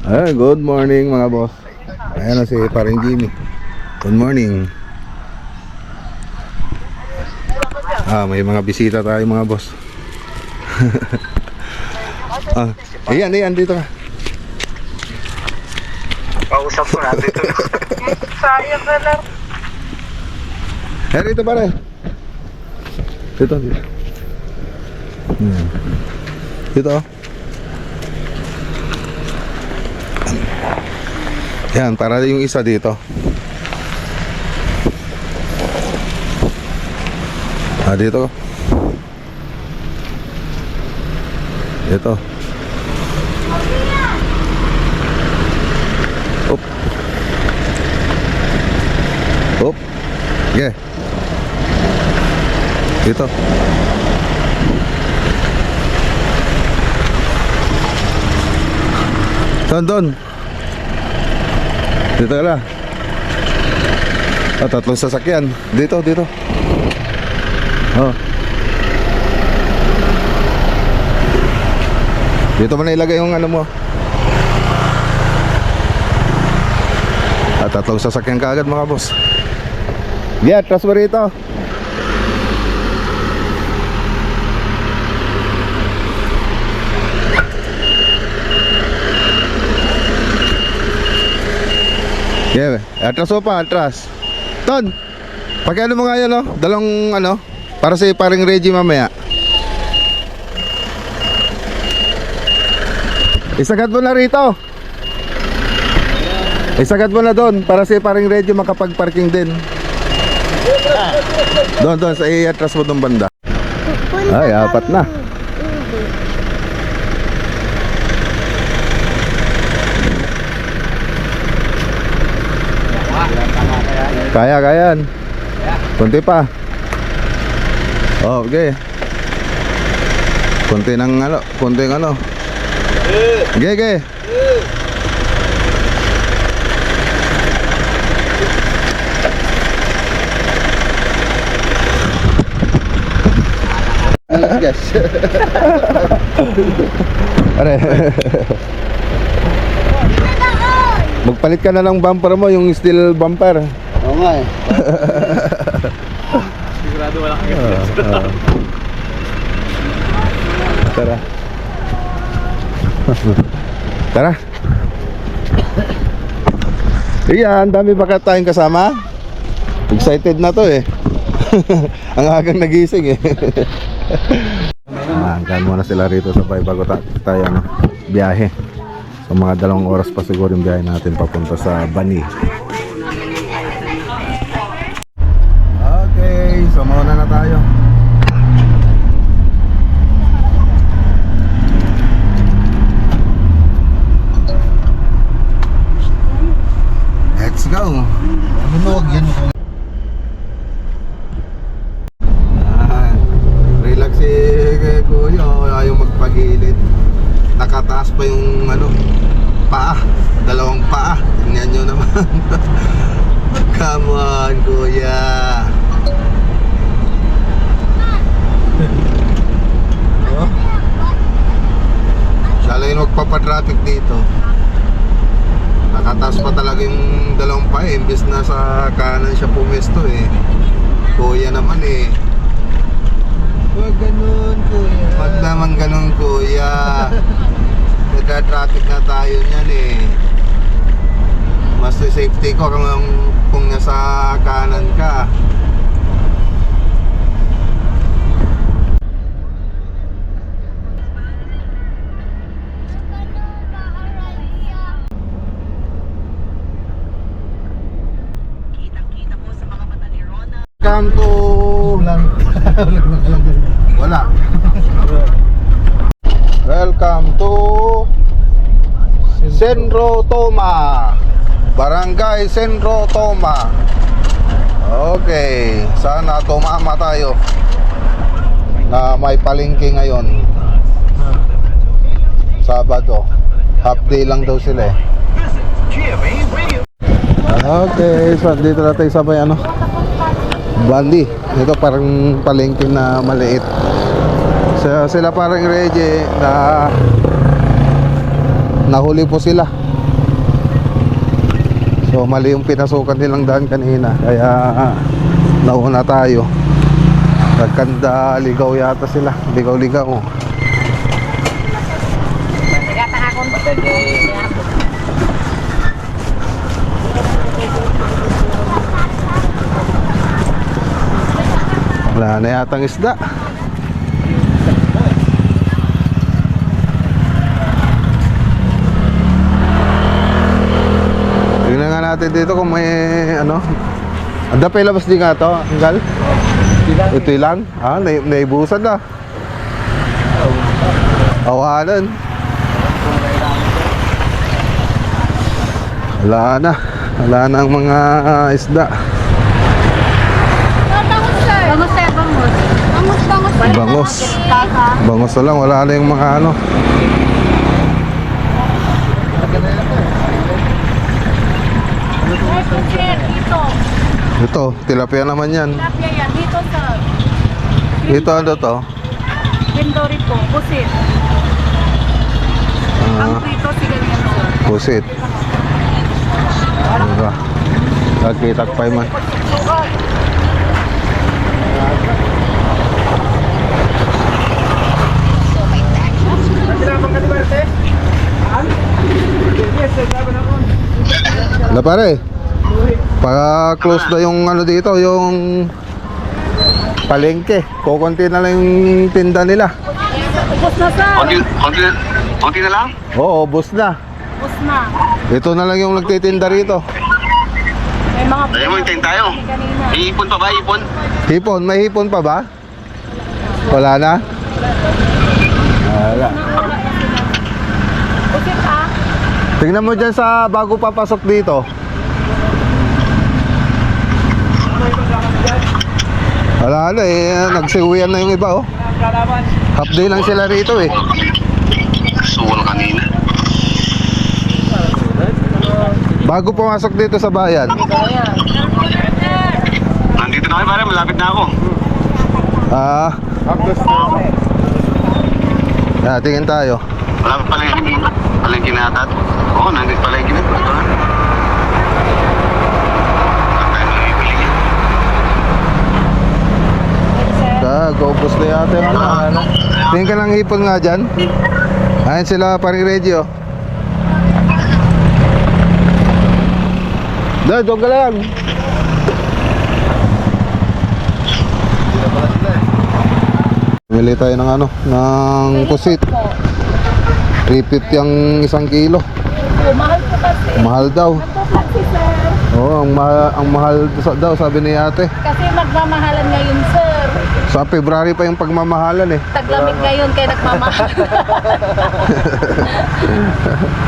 Good morning mga boss. Ayan na si paring Jimmy. Good morning. May mga bisita tayo mga boss. Ayan, dito ka. Pausap ko na dito. Sayang na lang. Rito pare. Dito. Dito. Yan, para yung isa dito. Dito. Dito. Up. Up. Yeah. Dito. Doon. Dito ka lang. Tatlong sasakyan. Dito. Dito mo na ilagay yung ano mo. Tatlong sasakyan ka agad mga boss. Yeah, atras mo rito. Yeah, atras mo pa, atras. Ton, pakiano mo nga yan, no? Dalawang ano, para sa paring Reggie mamaya. Isagad mo na rito. Isagad mo na doon para si paring Reggie makapag-parking din. Doon, sa i-atras mo doon banda. Ay, apat na. Kaya yan. Kunti pa. Okay. Kunting ano. Okay. Yes. Are. Magpalit ka na ng bumper mo, yung steel bumper. Oo nga eh. Sigurado wala kang Tara. Iyan, dami pa tayong kasama. Excited na to eh. Ang agang nagising eh. Hanggang muna sila rito sa bago tayo biyahe. So mga 2 oras pa siguro yung biyahe natin papunta sa Bani. Okay, so mauna na tayo. Let's go. Relax si Kuya, ayaw magpagilid. Nakataas pa yung paa, 2 paa. Tingnan nyo naman. Come on, Kuya. Siya lang yung magpapatraffic dito. Nakataas pa talaga yung 2 paa eh. Imbes na sa kanan siya pumesto eh. Kuya naman eh. Huwag ganun, kuya. Wag naman ganun, Kuya. Nagka-traffic na tayo niyan eh. Mas safety ko kung nasa kanan ka. Welcome to... Wala. Welcome to Senro Toma, Barangay Senro Toma. Okay, sana tumama tayo na may palengke ngayon. Sabado. Half day lang daw sila eh. Okay, so dito na tayo sa may Bandi. Ito parang palengke na maliit. So, sila parang Reggie na nahuli po sila So mali yung pinasukan nilang daan kanina, kaya nauna tayo. Nagkanda ligaw yata sila, ligaw-ligaw. Wala na yatang isda. Tingnan nga natin dito kung may ano. Ada pa ilabas din nga to, Anggal? Ito lang? Ah, naibusan na. Awanan. Wala na. Wala na ang mga isda. Bangus sir, bangus. Bangus. Bangus na lang, wala na yung mga ano. Sir, dito. Ito, tilapia naman yan. Tilapia yan. Dito sir. Ito ano to? Kendori po. Pusit. Ang Ah, dito si ganyan sir. pusit. Ano ba? Nagkitak pa man. Na pare, pa-close na yung ano dito, yung palengke. Kukunti na lang yung tinda nila. Ubus na sir. Konti na lang? Oo, bus na. Ubus na. Ito na lang yung nagtitinda rito. May mga Ayaw mo, hintayin tayo. kanina. May ipon pa ba? Ipon? Hipon, may hipon pa ba? Wala na? Wala. Pusit ha? Tingnan mo dyan sa bago papasok dito. Wala na eh, nagsiuwian na yung iba oh. Half day lang sila rito eh. Suwal kanina. Bago pumasok dito sa bayan. Nandito na kayo pare, malapit na ako. Ah, tingin tayo. Wala pa palang kinatat. Oo, nandito pala yung kinatat. Ito na. Gopos na yata yung ano. Tingin ka ng hipon nga dyan. Ayan sila pari Regio. Doon ka lang. Bumili tayo ng ano, ng pusit. 350 ang isang kilo. Mahal po kasi. Mahal daw. Ito kasi sir. Oo, ang mahal daw sabi ni ate. Kasi magmamahalan ngayon sir. Sa February pa yung pagmamahalan eh. Taglamig ngayon kaya nagmamahal.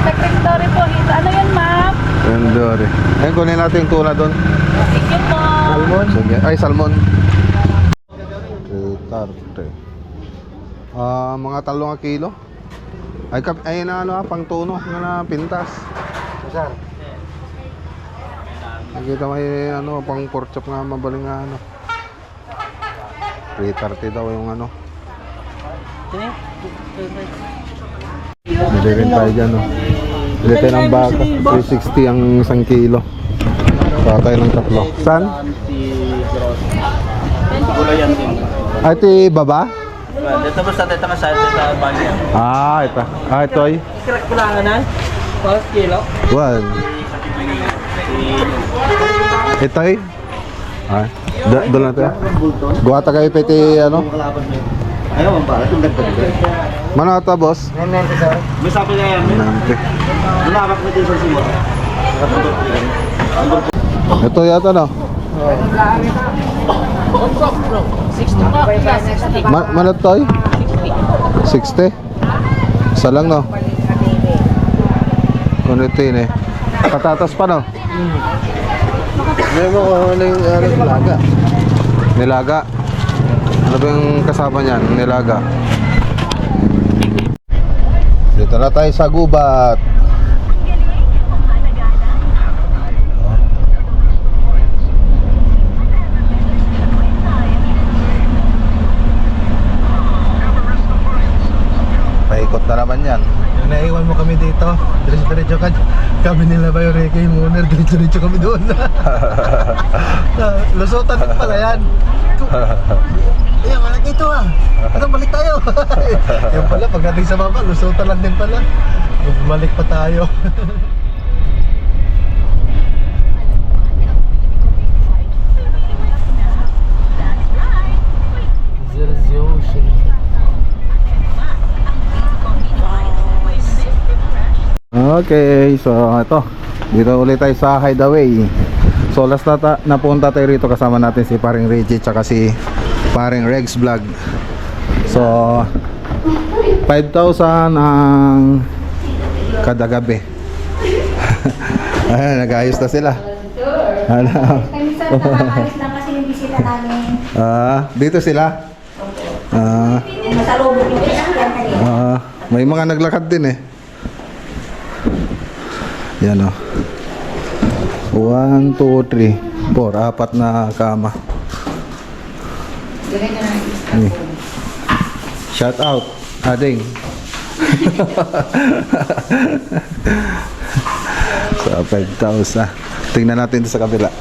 Sa Kendori po dito. Ano yan ma'am? Endore. Ayun, kunin natin yung tuna doon. Thank you po. Sige. Ay, salmon. Tarte. Mga 3 kilo. Ay na ano, pang tuno na pintas. Sir. Nakita mo ano, pang pork chop nga mabaling nga ano. 330 daw yung ano. Bili rin tayo dyan, no? Bili tayo ng baka. 360 ang 1 kilo. Saka tayo ng 3. Saan? Ay, ito baba? Dito ba sa teta ka sa bali? Ah, ito. Ah, ito ay. Correct kulanganan. 12 kilo. 1. Ito ay. Ah, doon na tayo. Buhata kayo piti ano? Ayaw, ang bala. Itong dagdag ko. Manata, boss? May sabi na yan. Nante. Lumabak na din sa simot. Ito yata no? Manat to ay? 60? Isa lang no? Kunin eh. Patatas pa no? Hindi mo kung ano yung nilaga. Nilaga? Ano ba yung kasama niyan? Nilaga. Dito na tayo sa gubat. Paikot na naman yan. Naiwan mo kami dito. Diretso kami nila ba yung Ricky yung owner, diretso kami doon. Lusutan din pala yan. Ayan, malaki ito ah. Ano, balik tayo. Yung pala, pagdating sa baba, lusutan lang din pala. Bumalik pa tayo. There's the ocean. Okay, so ito. Dito ulit tayo sa Hideaway. So last na napunta tayo rito, kasama natin si paring Reggie tsaka si paring Rex Vlog. So 5,000 ang kada gabi. Ayan, nag-ayos na sila. Ano? Kami sir, nakakayos lang kasi yung bisita namin. Dito sila. Masalubog yung bisita kanina. May mga naglakad din eh. Yan o. 1, 2, 3, 4. Apat na kama. Shout out, Ading. So 5,000. Tingnan natin sa kabila.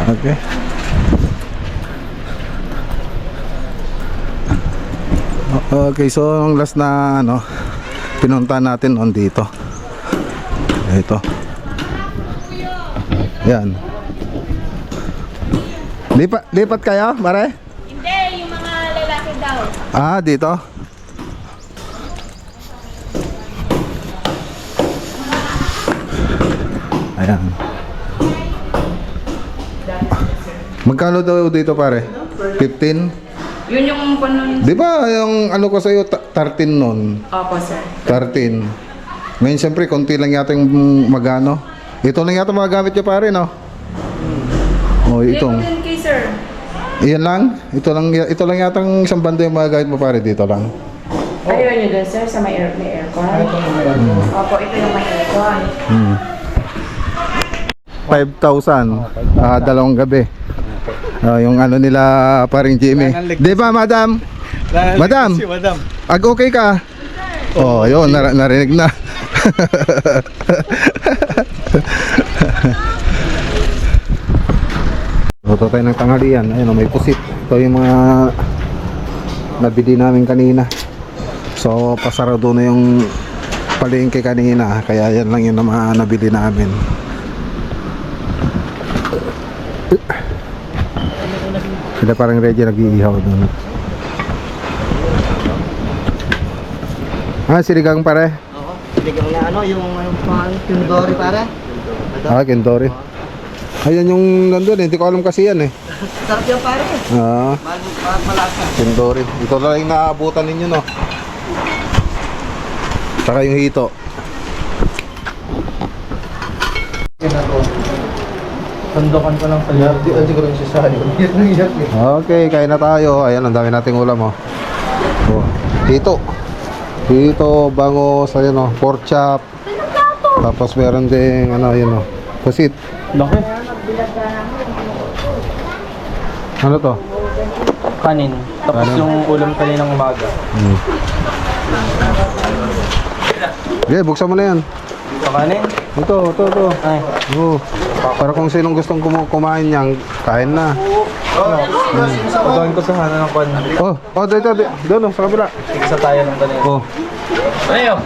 Okay. Okay, so ang last na pinunta natin on dito. Ito. Yan. Lipat kayo, Mare? Hindi, yung mga lalaki daw. Dito. Ayan. Magkano daw dito, pare? 15? Yun yung panon. Di ba yung ano ko sa'yo, 13 nun? Opo, sir. 13. Ngayon siyempre, konti lang yata yung magano. Ito lang yata magagamit nyo pare, no? O, itong. 10K, sir. Iyan lang? Ito lang yata ang isang banda yung magagamit mo pare, dito lang. Ayaw nyo dun, sir, sa may aircon. Opo, ito yung may aircon. 5,000. Dalawang gabi. Yung ano nila paring Jimmy. Di ba, madam? Madam? Okay ka? Oh, yun, narinig na. Luto tayo ng tanghalian. Ayun, may pusit. Ito yung mga nabili namin kanina. So, pasarado na yung palengke kanina. Kaya yan lang yung nabili namin. Sila parang ready nag-iihaw doon. Siligang pare? Oo. Siligang na yung Kindori pare. Kendori. Ayan yung nandun hindi ko alam kasi yan eh. Sarap yung pare. Malasa. Kendori. Ito lang yung naabutan ninyo, no? Saka yung hito. Sandokan ko lang sa loob. Di ko lang siya sa Okay, kain na tayo. Ayan, ang dami nating ulam, oh. Hito. Hito, bangos, ayun, oh. Pork chop. Tapos meron ding, yun, oh. Pusit. Laki. Ano to? Kanin. Tapos Kanin. yung ulam kaninang umaga. Okay, buksan mo na yan. Ito kanin? Ito. Ay. Oh. Para kung sinong gustong kumain niyang, kain na. Pagawin ko sa hana ng kwan. Dito. Doon, sa kabila. Ikisa tayo ng kanina. Oh. Ayo!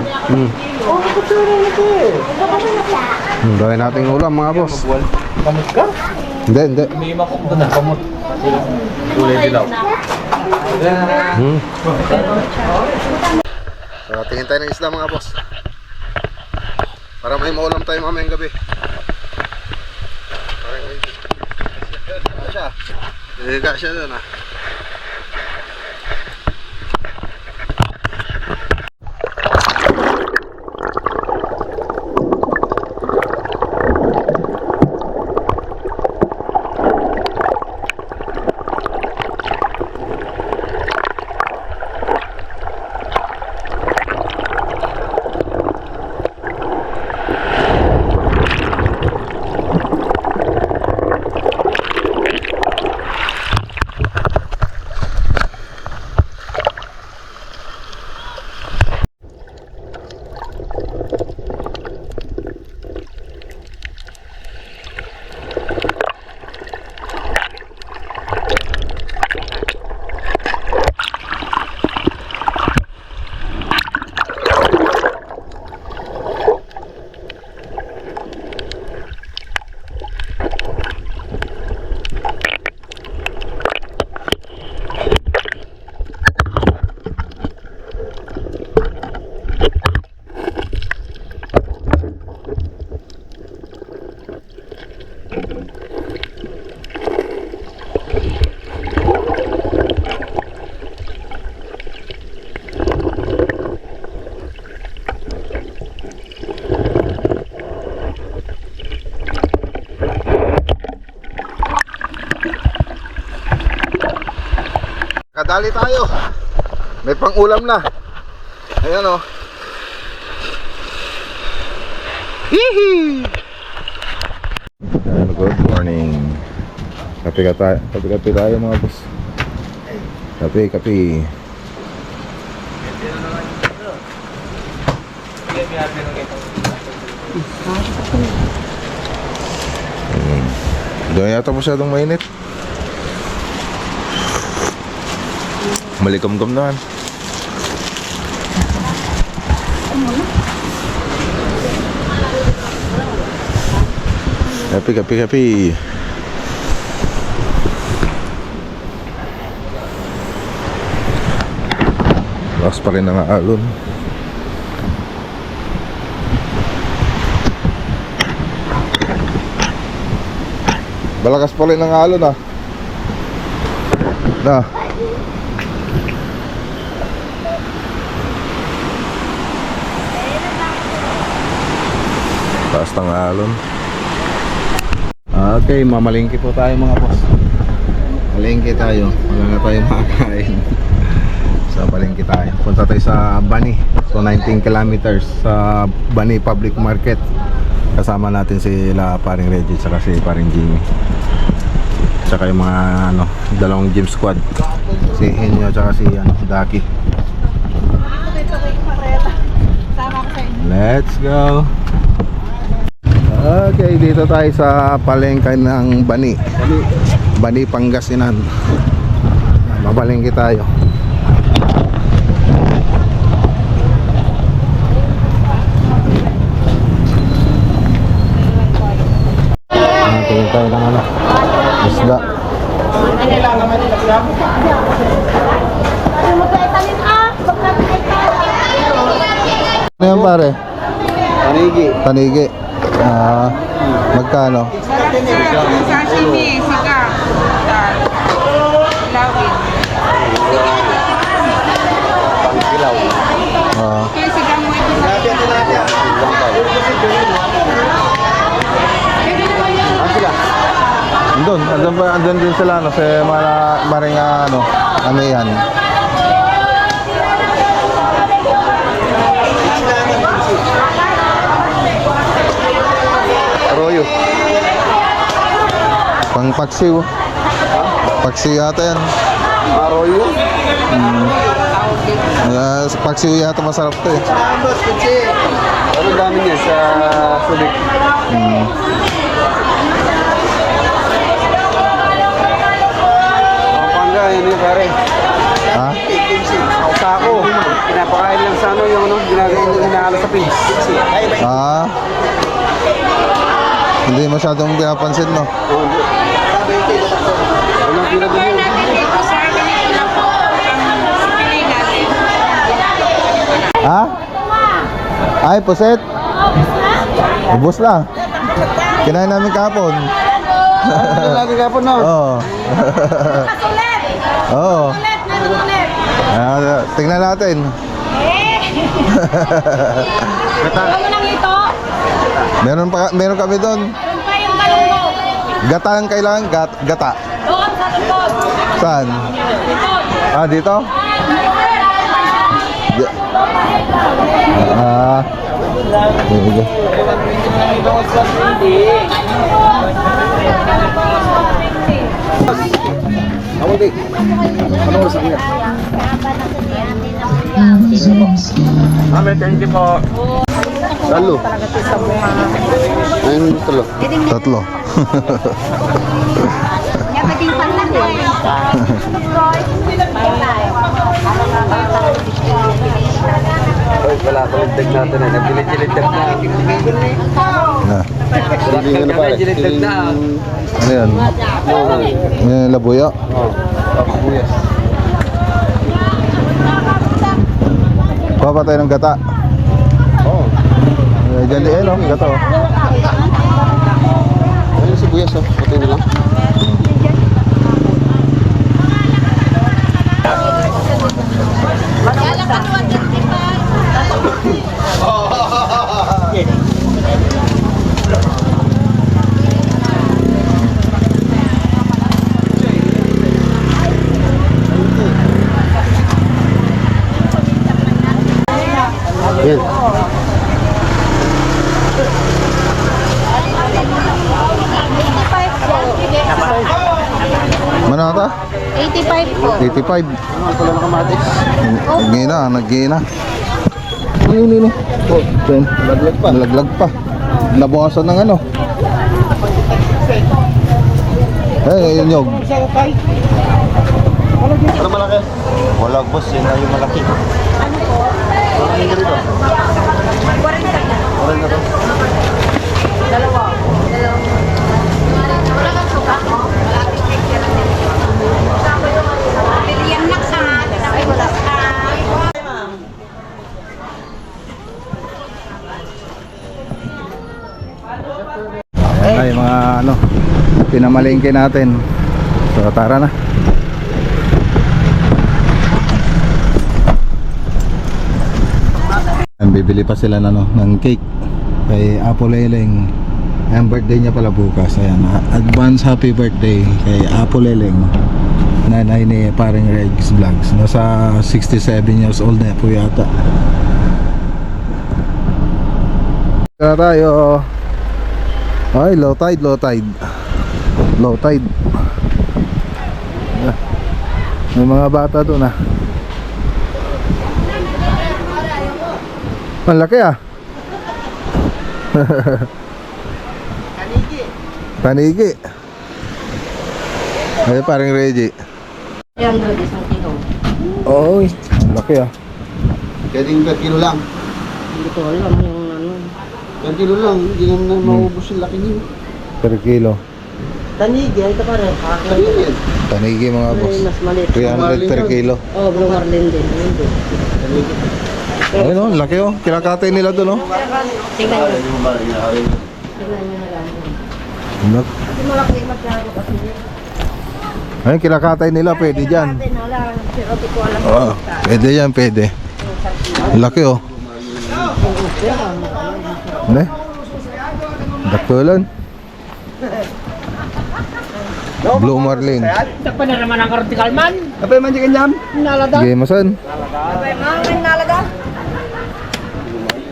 Gawin natin ulam, mga boss. Kamot ka? Hindi. May makok doon na. Kamot. Kulay dilaw. So, tingin tayo ng isda, mga boss. Para may maulam tayo mamayang gabi. Parang higa siya doon, ah. dali tayo. May pang-ulam na. Ayan o. Hihi! Good morning. Kape tayo mga boss. Kape. Doon yata masyadong mainit. Malikom-kom naman. Kape. Lakas pa rin ang alon. Balakas pa rin ang alon ah. Na. Taas ng alon. Okay, mamalingki po tayo mga boss. Malingki tayo. Wala na tayong makakain. Sa palengke tayo. Punta tayo sa Bani. So 19 kilometers sa Bani Public Market. Kasama natin sila paring Reggie saka si paring Jimmy. Saka yung mga dalawang gym squad. Si Henyo saka si Daki. Let's go. Okay, dito tayo sa palengke ng Bani. Bani Pangasinan. Mapalengke tayo. Tingin tayo ng isda. Ano yan pare? Tanigi. Magkano? Sashimi, sika, lawin. Kaya sika mo ito Andun din sila sa maring ano yan. Arroyo. Pang paksiw. Paksiw yata yan. Arroyo? Paksiw yata masarap to eh. Ano dami niya sa Subic? Yun yung pare. Ha? Sako. Pinapakain lang sa yung ginagawa yung inaalo sa pins. Hindi masyadong pinapansin no? Walang pinagawin. Ha? Ay, puset. Ubus na. Kinain namin kahapon. Lagi kapon no? Oo. Oo. Tingnan natin. Meron kami doon. Gata ang kailangan, gata. Saan? Dito? Dito. Thank you po. Talo. Ayun, tatlo. Ay, wala ko nagdag natin na. Nagbilig-gilig-dag na. Nagbilig-gilig-dag na. Ano yan? Yan, labuya. Buyas. Kuha pa tayo ng gata. Oo. Diyan din no? Gata oh. Ayun si Buyas oh. Pati na lang. Yes. Mana ka? 85 po. 85. Nag-gina. Ini. Oh, ten. Nalaglag pa. Nabawasan ng ano. Yun yun. Ano malaki? Wala boss, yun na yung malaki. Ano po? Ano yung ganito? 40 na. Wala na to. Dalawa. Wala kang suka mo? Wala kang picture na din. Pilihan na ka. Ay, wala ka. Ay mga ano, pinamalingke natin. So tara na. Bibili pa sila ng cake kay Apo Leleng. Ang birthday niya pala bukas. Ayan, advance happy birthday kay Apo Leleng, nanay ni paring Regs Vlogs. Nasa 67 years old na po yata. Tara tayo. Ay, low tide. May mga bata doon ah. Ang laki ah. Panigi. Ay, parang Reggie. 300 isang kilo. Oy, ang laki ah. Pwedeng per kilo lang. Hindi ko alam yung ano. Per kilo lang, hindi naman maubos yung laki niyo. Per kilo. Tanigi, ito pa rin. Ayun. Panigi mga boss. Mas maliit. 300 per kilo. Oh, Blue Marlin din. Yun din. Ayun oh, laki oh. Kinakatay nila doon oh. Tingnan nyo. Yung ba, inaari mo. Tingnan nyo na lang. Look. Hindi malaki masyado kasi. Ayun, kinakatay nila, pwede dyan. Pero di ko alam. Oo, pwede yan, pwede. Laki oh. Hindi. Daktulan. Blue Marlin. Takpan na naman ang kartikal man. Kapay man dyan yan? Nalada. Gamesan. Abay, mga nalada.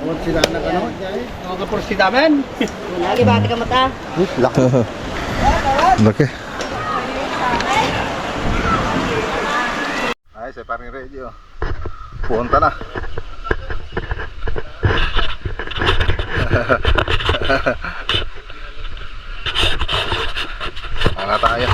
Huwag sila na ano? Mga kapursi damen. Lagi bati ka mata. Laki. Laki. Ay, sa paring radio. Punta na. Ano tayo?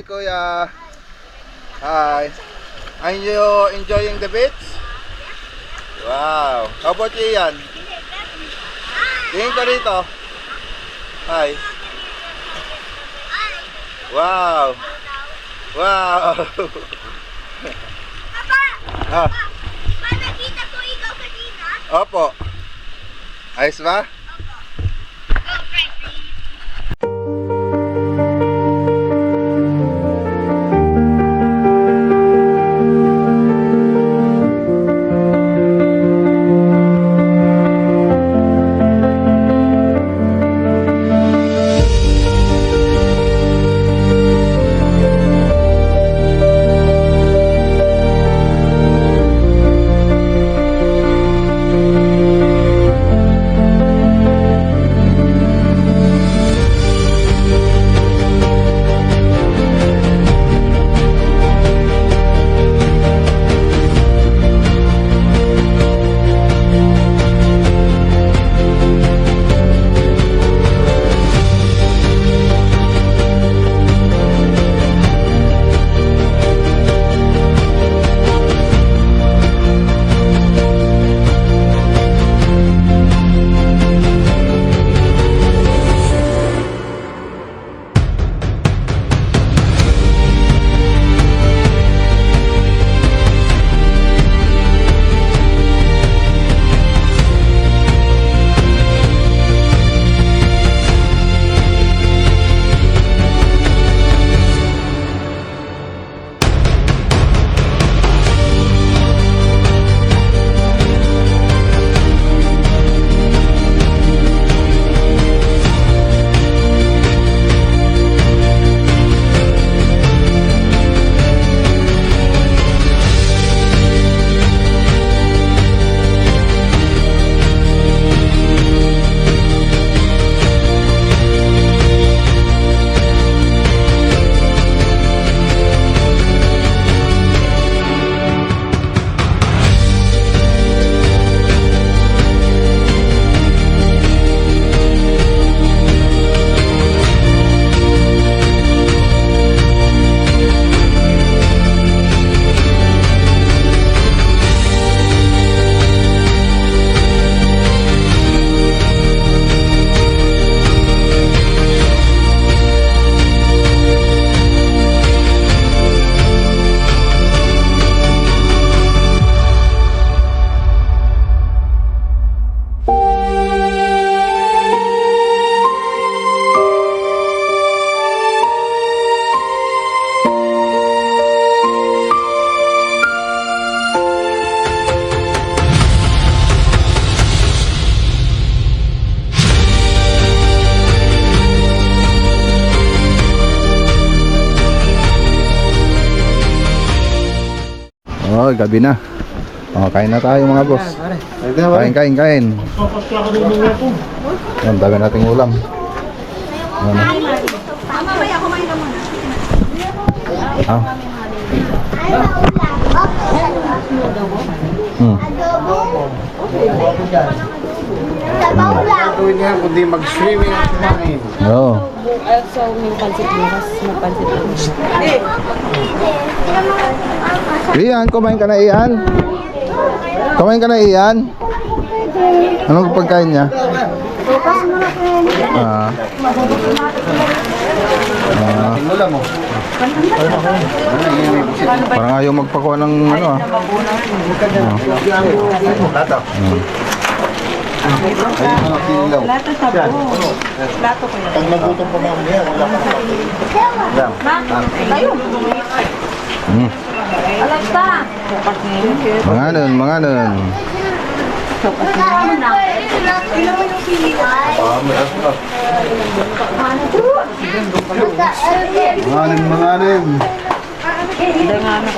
kuya. Hi. Are you enjoying the beach? Wow. How about you, Ian? Tingin ka rito. Hi. Wow. Wow. Ah. Nakita ko ikaw kanina. Opo. Ayos ba? Oh, gabi na. Oh, kain na tayo mga boss. Kain. Ang dami nating ulam. Ano? Mamaya kumain ka muna. Ah. Gawin nga kundi mag-swimming at kumain. Oo. So, may pansit bukas. May pansit bukas. Ian, kumain ka na Ian? Kumain ka na Ian? Anong pagkain niya? Ulam mo. Parang ayaw magpakuha ng ano ah. Lata. Ayun mga kinilaw. Lato sa buo. Lato ko yan. Pag nagutom pa mamaya, wala ka pa. Tayo. Alagta. Mga nun. Manganim.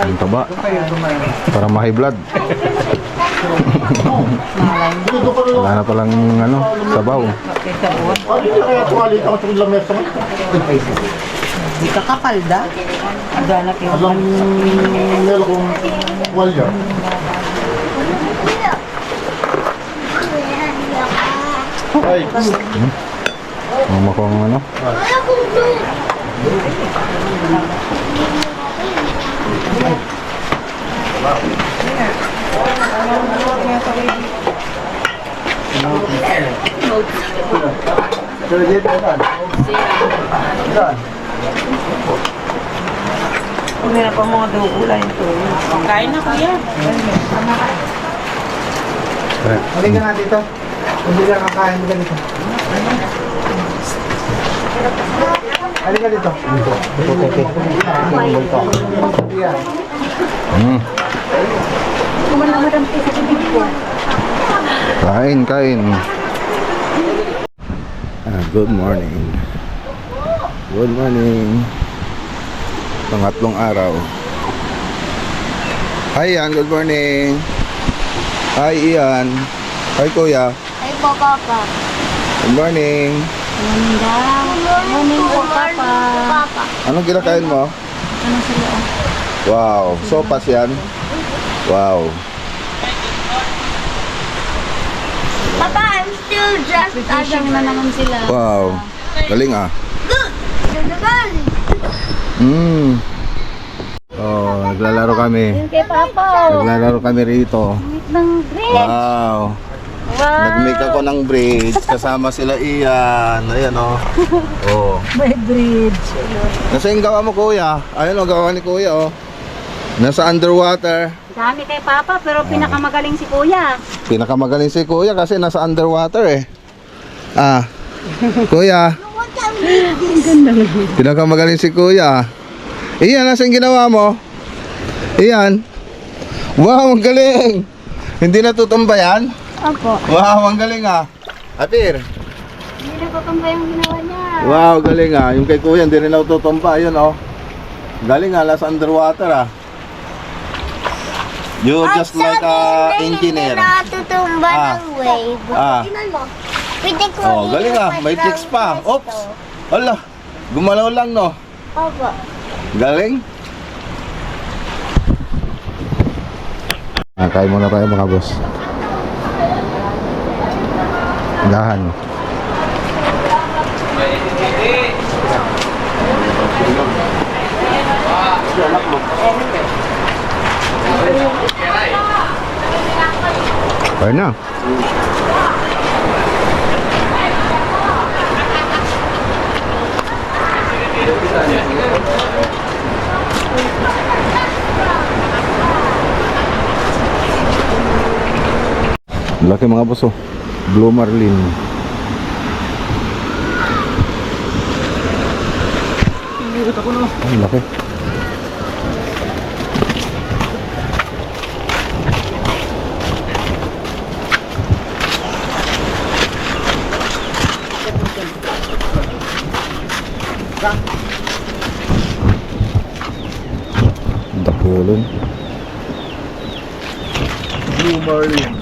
Ang taba. Parang ma-high blood. Wala na palang ano, sabaw. Ano yung kaya tuwalit ako sa lamesa mo? Di ka kapalda. Agana kayo. Alam nila kong walya. Ay. Mamakong ano. Pero dito, saan? Saan? Hindi na pa mga dukulay ito. Kain na kuya. Halika nga dito. Hindi ka kakain mo ganito. Halika dito. Kain. Good morning. Good morning. Pangatlong araw. Hi Ian, good morning. Hi Ian. Hi Kuya. Ay po, Papa. Good morning. Morning po, Papa. Papa. Anong kinakain mo? Ano sila? Wow, sopas yan. Wow. Papa, I'm still just fishing na naman sila. Wow. Galing ah. Oh, naglalaro kami. Kay Papa. Naglalaro kami rito. Ng green. Wow. Nag-make ako ng bridge kasama sila Ian. Ayan oh. Oh. May bridge. Nasa yung gawa mo kuya? Ayun oh, gawa ni kuya oh. Nasa underwater. Dami kay Papa, pero pinakamagaling si Kuya. Pinakamagaling si kuya kasi nasa underwater eh. Ah. Kuya. Pinakamagaling si kuya. Iyan, nasa yung ginawa mo? Iyan. Wow, ang galing. Hindi natutumba yan? Opo. Wow, ang galing ah. Apir. Hindi na papamba yung ginawa niya. Wow, galing ah. Yung kay kuya, hindi rin natutumba. Ayun oh. Galing ah, nasa underwater ah. You're just like a engineer. Hindi na tutumba ng wave. Ah. Tingnan mo. Pwede ko Oh, galing ah. May tricks pa. Oops. Hala. Gumalaw lang no. Opo. Galing. Kain muna tayo mga boss. Dahan. Kain na. Laki mga boss oh. Blue Marlin. Ang laki. Dakulon. Blue Marlin.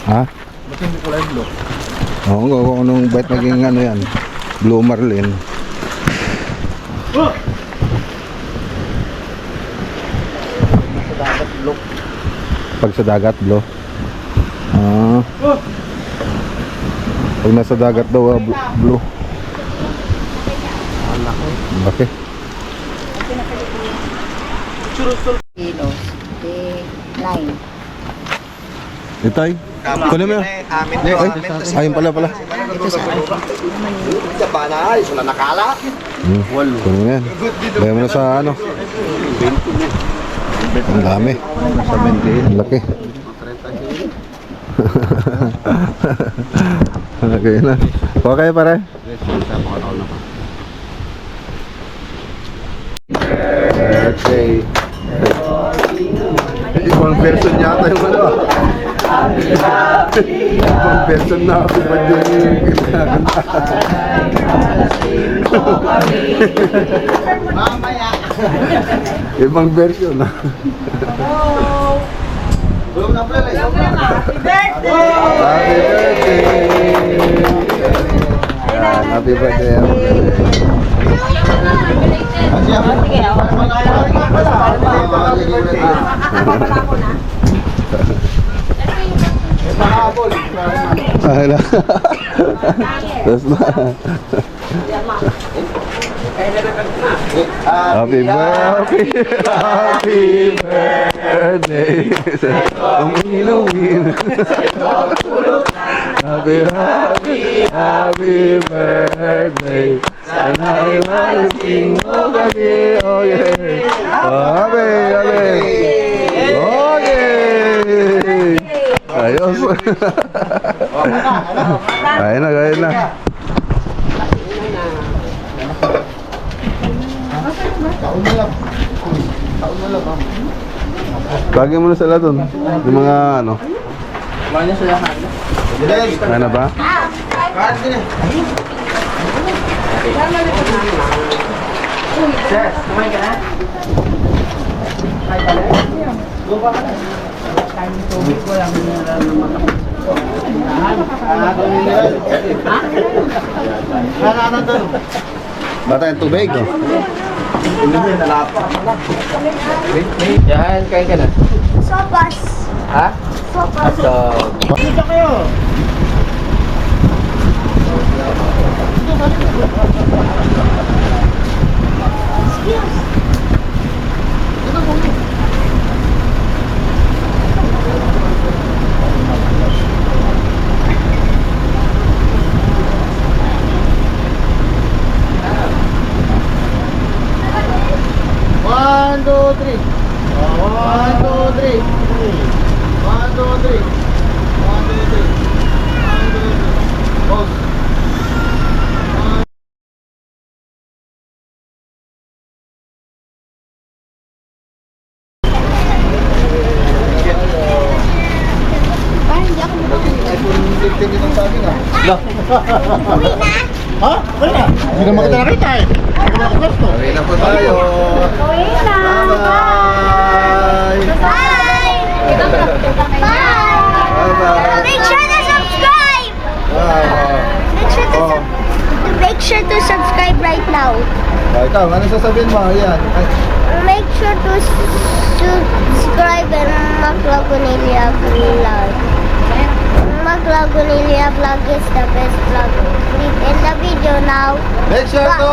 Ha? Ba't hindi kulay blue? Oo, kung anong bait naging ano yan. Blue Marlin. Pag sa dagat, blue. Ah. Pag nasa dagat daw, blue. Laki. Kilos. 9. Itay. Kunin mo yun. Ayun pala. Banay, sula nakala. Kunin mo yan. Bayan mo na sa ano. Ang dami. Ang laki. Okay na. Okay pare. Okay. Ibang person yata yung ano. Ibang person na ako pa dyan yung ibang version na. Happy birthday. Tapos na. Happy birthday. Ang ilungin. Happy birthday. Sana ay malaking mo kami. Oh yeah. Happy. Okay. Ayos. Kain na. Bagay mo na sila dun. Yung mga ano. Ano ba? Bata yung tubig, no? Yan, kain ka na. Sopas. Ha? Sopas. Dito kayo. One, two, three. One, two, three. One, two, three. One, two, three. One, two, three. Pause. iPhone 15 itong sa akin, ah. Uwi na. Ha? Wala. Hindi naman kita nakita eh. Hindi naman ako gusto. Uwi na po tayo. Uwi na. Bye-bye. Bye. Bye. Make sure to subscribe. Make sure to subscribe right now. Ikaw, ano sasabihin mo? Ayan. Make sure to subscribe and Maclagunilla vlog. Maclagunilla vlog is the best vlog. Click in the video now. Make sure to.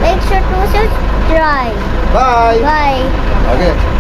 Make sure to subscribe. Bye. Bye. Okay.